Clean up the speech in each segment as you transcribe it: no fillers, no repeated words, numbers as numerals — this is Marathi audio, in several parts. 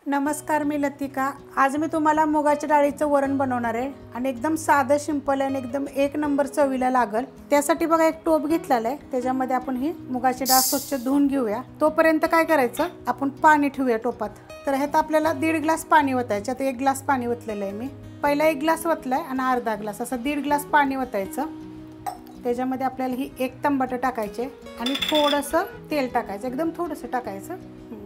नमस्कार, मी लतिका। आज मी तुम्हाला मुगाच्या डाळीचं वरण बनवणार आहे आणि एकदम साधं सिंपल आणि एकदम एक नंबर चवीला लागल। त्यासाठी बघा एक टोप घेतलेला आहे, त्याच्यामध्ये आपण ही मुगाची डाळ स्वच्छ धुवून घेऊया। तोपर्यंत काय करायचं, आपण पाणी ठेवूया टोपात। तर ह्यात आपल्याला 1.5 ग्लास पाणी ओतायचं। आता 1 ग्लास पाणी ओतलेलं आहे मी। पहिला 1 ग्लास ओतलाय आणि अर्धा ग्लास असं 1.5 ग्लास पाणी ओतायचं। त्याच्यामध्ये आपल्याला ही 1 टमाटर टाकायचे आणि थोडंसं तेल टाकायचं, एकदम थोडंसं टाकायचं,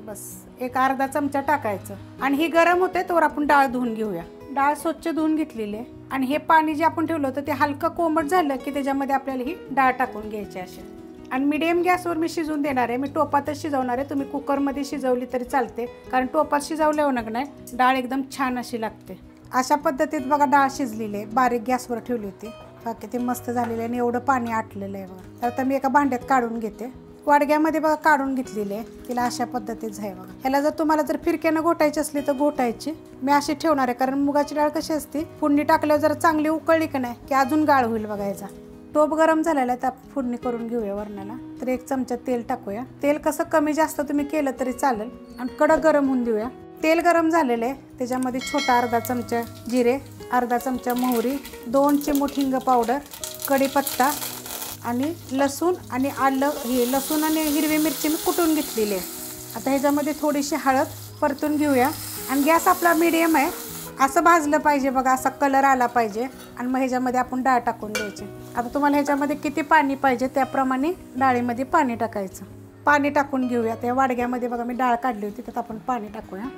बस एक अर्धा चमचा टाकायचं। आणि ही गरम होते तोवर आपण डाळ धुवून घेऊया। डाळ स्वच्छ धुवून घेतलेली आहे आणि हे पाणी जे आपण ठेवलं होतं ते हलकं कोमट झालं की त्याच्यामध्ये आपल्याला ही डाळ टाकून घ्यायची अशी। आणि मीडियम गॅसवर मी शिजवून देणार आहे। मी टोपातच शिजवणार आहे, तुम्ही कुकरमध्ये शिजवली तरी चालते, कारण टोपात शिजवल्यावर नाही डाळ एकदम छान अशी लागते। अशा पद्धतीत बघा डाळ शिजलेली आहे, बारीक गॅसवर ठेवली होती, बाकी ते मस्त झालेलं आहे आणि एवढं पाणी आटलेलं आहे बघा। तर आता मी एका भांड्यात काढून घेते। वाडग्यामध्ये बघा काढून घेतलेली आहे, तिला अशा पद्धतीच आहे बघा। ह्याला जर तुम्हाला जर फिरक्यानं घोटायची असली तर घोटायची, मी अशी ठेवणार आहे, कारण मुगाची डाळ कशी असते फोडणी टाकल्यावर जरा चांगली उकळली की नाही की अजून गाळ होईल बघा। याचा टोप गरम झालेला आहे, तर फोडणी करून घेऊया वरणाला। तर 1 चमचा तेल टाकूया। तेल कसं कमी जास्त तुम्ही केलं तरी चालेल आणि कडक गरम होऊन देऊया। तेल गरम झालेलं आहे, त्याच्यामध्ये छोटा अर्धा चमचा जिरे, अर्धा चमचा मोहरी, 2 चिमूट हिंग पावडर, कढीपत्ता आणि लसूण आणि आलं, हे लसूण आणि हिरवी मिरची मी कुटून घेतलेली आहे। आता ह्याच्यामध्ये थोडीशी हळद परतून घेऊया आणि गॅस आपला मीडियम आहे। असं भाजलं पाहिजे बघा, असा कलर आला पाहिजे आणि मग ह्याच्यामध्ये आपण डाळ टाकून द्यायची। आता तुम्हाला ह्याच्यामध्ये किती पाणी पाहिजे त्याप्रमाणे डाळीमध्ये पाणी टाकायचं। पाणी टाकून घेऊया। त्या वाडग्यामध्ये बघा मी डाळ काढली होती, त्यात आपण पाणी टाकूया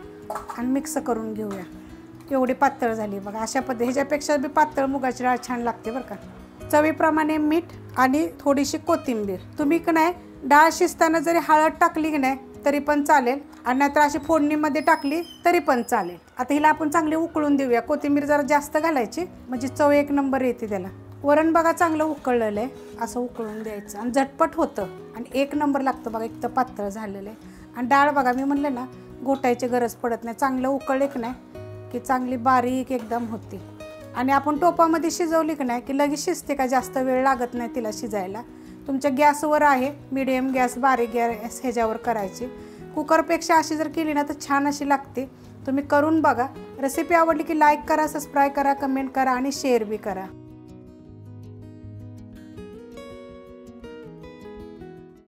आणि मिक्स करून घेऊया। एवढी पातळ झाली बघा, अशा पद्धती ह्याच्यापेक्षा बी पातळ मुगाची डाळ छान लागते बरं का। चवीप्रमाणे मीठ आणि थोडीशी कोथिंबीर। तुम्ही की नाही डाळ शिजताना जरी हळद टाकली की नाही तरी पण चालेल, आणि नाहीतर अशी फोडणीमध्ये टाकली तरी पण चालेल। आता हिला आपण चांगली उकळून देऊया। कोथिंबीर जरा जास्त घालायची म्हणजे चव एक नंबर येते त्याला। वरण बघा चांगलं उकळलेलं आहे, असं उकळून द्यायचं आणि झटपट होतं आणि एक नंबर लागतं बघा। एक तर पातळ झालेलं आहे आणि डाळ बघा मी म्हणलं ना घोटायची गरज पडत नाही, चांगलं उकळले की नाही की चांगली बारीक एकदम होते। आणि आपण टोपामध्ये शिजवली की नाही की लगेच शिजते का, जास्त वेळ लागत नाही तिला शिजायला। तुमच्या गॅसवर आहे मीडियम गॅस, बारीक गॅस ह्याच्यावर करायची। कुकरपेक्षा अशी जर केली ना तर छान अशी लागते। तुम्ही करून बघा। रेसिपी आवडली की लाईक करा, सबस्क्राईब करा, कमेंट करा आणि शेअर बी करा।